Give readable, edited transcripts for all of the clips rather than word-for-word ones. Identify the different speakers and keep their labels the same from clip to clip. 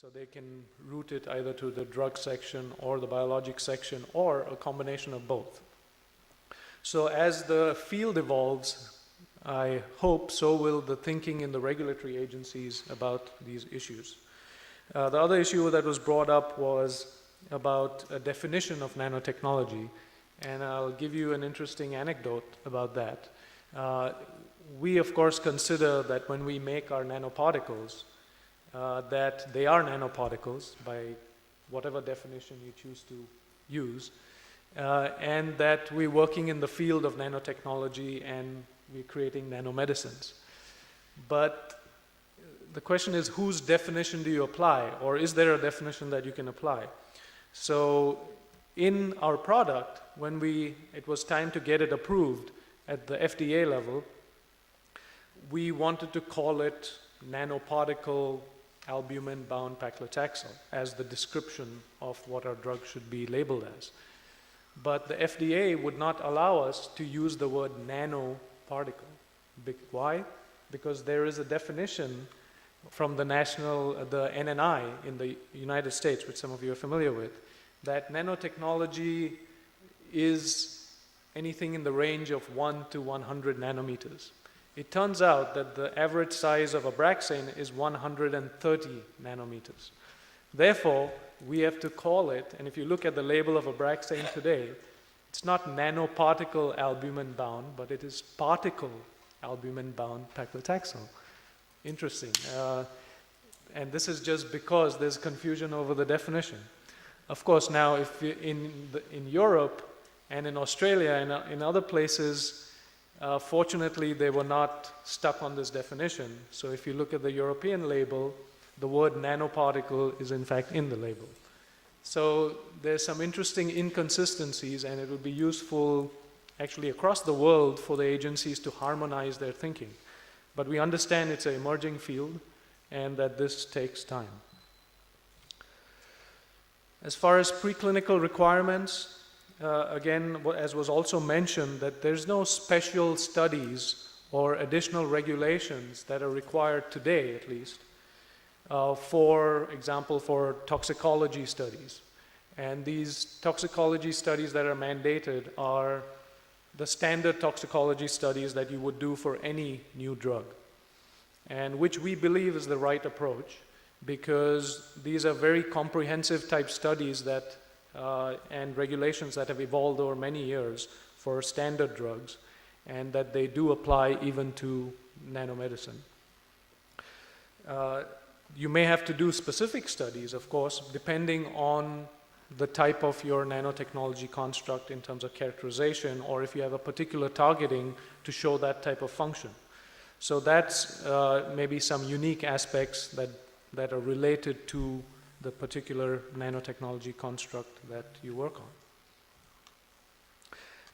Speaker 1: So they can route it either to the drug section or the biologic section or a combination of both. So as the field evolves, I hope so will the thinking in the regulatory agencies about these issues. The other issue that was brought up was about a definition of nanotechnology, and I'll give you an interesting anecdote about that. We of course consider that when we make our nanoparticles, that they are nanoparticles by whatever definition you choose to use, and that we're working in the field of nanotechnology and we're creating nanomedicines. But the question is, whose definition do you apply, or is there a definition that you can apply? So in our product, when it was time to get it approved at the FDA level, we wanted to call it nanoparticle albumin-bound paclitaxel as the description of what our drug should be labeled as. But the FDA would not allow us to use the word nanoparticle. Why? Because there is a definition from the NNI in the United States, which some of you are familiar with, that nanotechnology is anything in the range of 1 to 100 nanometers. It turns out that the average size of Abraxane is 130 nanometers. Therefore, we have to call it, and if you look at the label of Abraxane today, it's not nanoparticle albumin-bound, but it is particle albumin-bound paclitaxel. Interesting. And this is just because there's confusion over the definition. Of course, now if in Europe and in Australia and in other places, fortunately they were not stuck on this definition. So if you look at the European label, the word nanoparticle is in fact in the label. So there's some interesting inconsistencies, and it would be useful actually across the world for the agencies to harmonize their thinking. But we understand it's an emerging field and that this takes time. As far as preclinical requirements, again, as was also mentioned, that there's no special studies or additional regulations that are required today, at least, for example, for toxicology studies. And these toxicology studies that are mandated are the standard toxicology studies that you would do for any new drug, and which we believe is the right approach, because these are very comprehensive type studies that and regulations that have evolved over many years for standard drugs, and that they do apply even to nanomedicine. You may have to do specific studies, of course, depending on the type of your nanotechnology construct in terms of characterization, or if you have a particular targeting to show that type of function. So that's maybe some unique aspects that are related to the particular nanotechnology construct that you work on.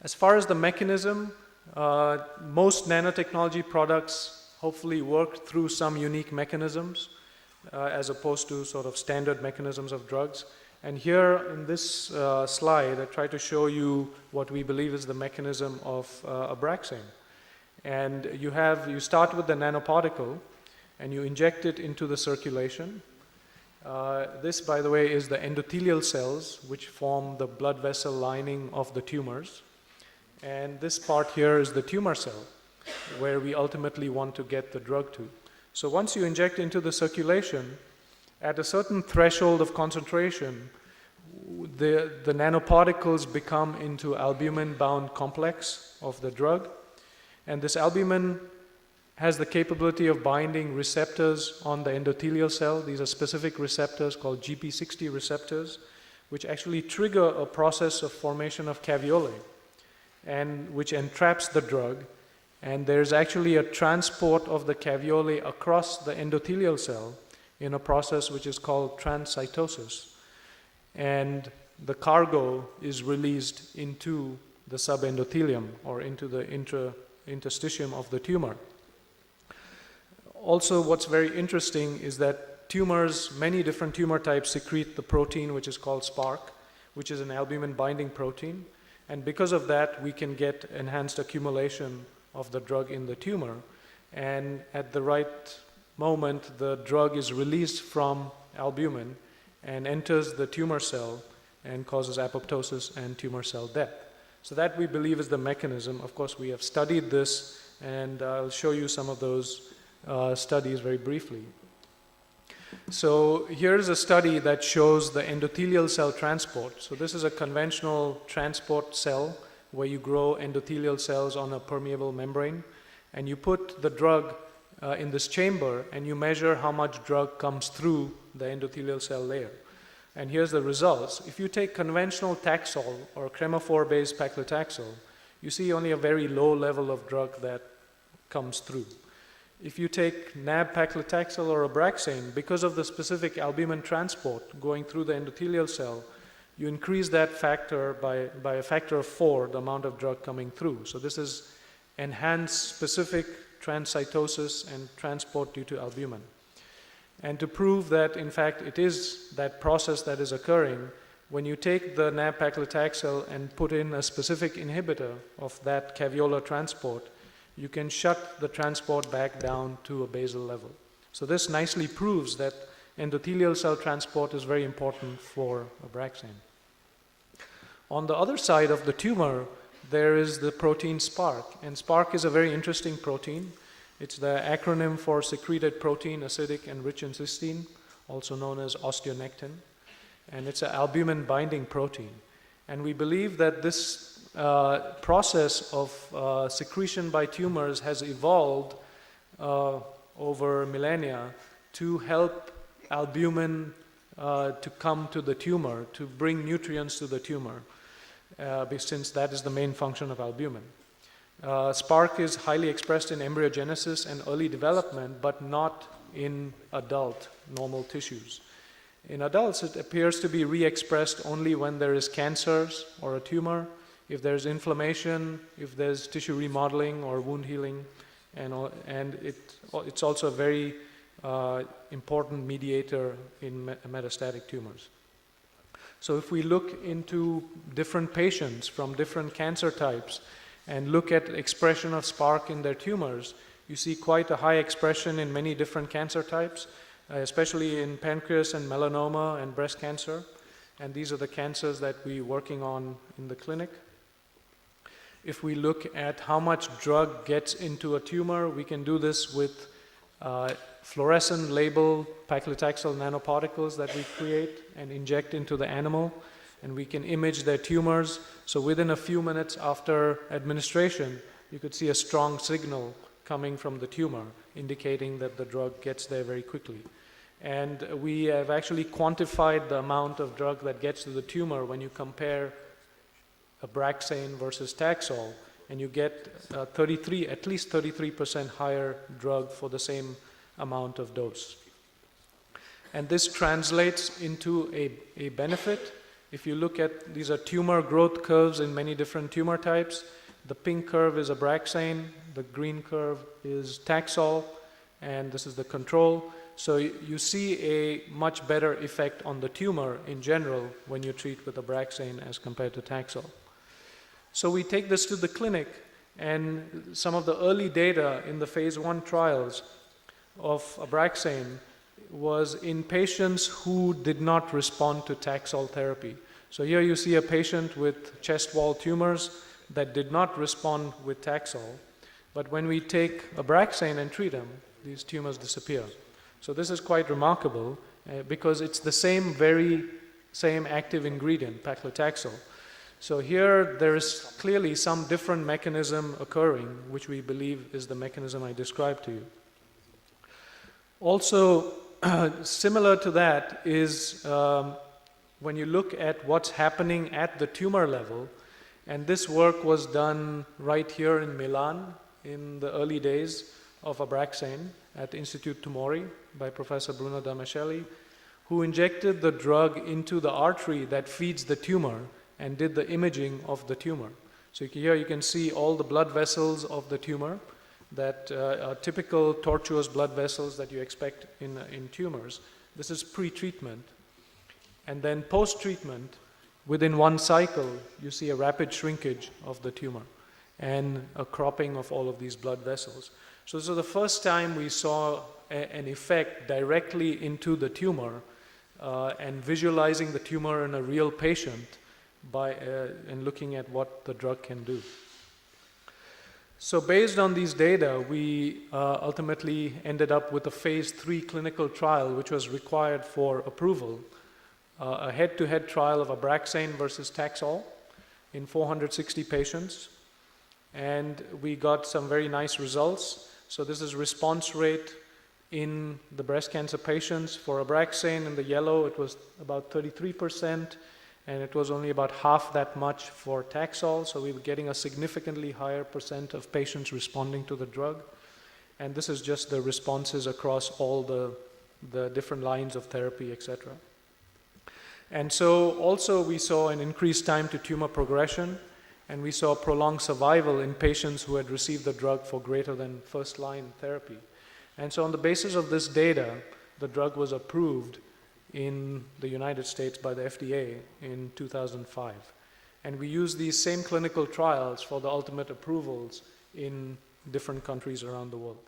Speaker 1: As far as the mechanism, most nanotechnology products hopefully work through some unique mechanisms as opposed to sort of standard mechanisms of drugs. And here in this slide, I try to show you what we believe is the mechanism of Abraxane. And you start with the nanoparticle and you inject it into the circulation. This, by the way, is the endothelial cells which form the blood vessel lining of the tumors. And this part here is the tumor cell, where we ultimately want to get the drug to. So once you inject into the circulation, at a certain threshold of concentration, the nanoparticles become into albumin-bound complex of the drug. And this albumin has the capability of binding receptors on the endothelial cell. These are specific receptors called GP60 receptors, which actually trigger a process of formation of caveolae, and which entraps the drug. And there's actually a transport of the caveolae across the endothelial cell in a process which is called transcytosis. And the cargo is released into the subendothelium, or into the interstitium of the tumor. Also, what's very interesting is that tumors, many different tumor types, secrete the protein which is called SPARC, which is an albumin binding protein. And because of that, we can get enhanced accumulation of the drug in the tumor. And at the right moment, the drug is released from albumin and enters the tumor cell and causes apoptosis and tumor cell death. So that we believe is the mechanism. Of course, we have studied this, and I'll show you some of those studies very briefly. So here's a study that shows the endothelial cell transport. So this is a conventional transport cell where you grow endothelial cells on a permeable membrane, and you put the drug in this chamber, and you measure how much drug comes through the endothelial cell layer. And here's the results. If you take conventional Taxol or cremophore-based paclitaxel, you see only a very low level of drug that comes through. If you take nab-paclitaxel or Abraxane, because of the specific albumin transport going through the endothelial cell, you increase that factor by a factor of 4, the amount of drug coming through. So this is enhanced specific transcytosis and transport due to albumin. And to prove that, in fact, it is that process that is occurring, when you take the nab-paclitaxel and put in a specific inhibitor of that caveolar transport, you can shut the transport back down to a basal level. So this nicely proves that endothelial cell transport is very important for Abraxane. On the other side of the tumor, there is the protein SPARC. And SPARC is a very interesting protein. It's the acronym for secreted protein, acidic and rich in cysteine, also known as osteonectin. And it's an albumin binding protein. And we believe that this process of secretion by tumors has evolved over millennia to help albumin to come to the tumor, to bring nutrients to the tumor, since that is the main function of albumin. SPARC is highly expressed in embryogenesis and early development, but not in adult normal tissues. In adults, it appears to be re-expressed only when there is cancers or a tumor, if there's inflammation, if there's tissue remodeling or wound healing, and it's also a very important mediator in metastatic tumors. So if we look into different patients from different cancer types and look at expression of SPARC in their tumors, you see quite a high expression in many different cancer types, especially in pancreas and melanoma and breast cancer. And these are the cancers that we're working on in the clinic. If we look at how much drug gets into a tumor, we can do this with fluorescent labeled paclitaxel nanoparticles that we create and inject into the animal, and we can image their tumors. So within a few minutes after administration, you could see a strong signal coming from the tumor, indicating that the drug gets there very quickly. And we have actually quantified the amount of drug that gets to the tumor when you compare Abraxane versus Taxol, and you get at least 33% higher drug for the same amount of dose. And this translates into a benefit. If you look at, these are tumor growth curves in many different tumor types. The pink curve is Abraxane, the green curve is Taxol, and this is the control. So you see a much better effect on the tumor in general when you treat with Abraxane as compared to Taxol. So we take this to the clinic, and some of the early data in the phase 1 trials of Abraxane was in patients who did not respond to Taxol therapy. So here you see a patient with chest wall tumors that did not respond with Taxol, but when we take Abraxane and treat them, these tumors disappear. So this is quite remarkable because it's the same active ingredient, paclitaxel. So here there is clearly some different mechanism occurring, which we believe is the mechanism I described to you. Also, similar to that is when you look at what's happening at the tumor level, and this work was done right here in Milan in the early days of Abraxane at Institute Tumori by Professor Bruno Damascelli, who injected the drug into the artery that feeds the tumor and did the imaging of the tumor. So here you can see all the blood vessels of the tumor that are typical tortuous blood vessels that you expect in tumors. This is pre-treatment. And then post-treatment, within one cycle, you see a rapid shrinkage of the tumor and a cropping of all of these blood vessels. So this is the first time we saw an effect directly into the tumor and visualizing the tumor in a real patient and looking at what the drug can do. So based on these data, we ultimately ended up with a phase 3 clinical trial, which was required for approval, a head-to-head trial of Abraxane versus Taxol in 460 patients. And we got some very nice results. So this is response rate in the breast cancer patients. For Abraxane in the yellow, it was about 33%, and it was only about half that much for Taxol. So we were getting a significantly higher percent of patients responding to the drug. And this is just the responses across all the different lines of therapy, etc. And so also we saw an increased time to tumor progression, and we saw prolonged survival in patients who had received the drug for greater than first-line therapy. And so on the basis of this data, the drug was approved in the United States by the FDA in 2005. And we used these same clinical trials for the ultimate approvals in different countries around the world.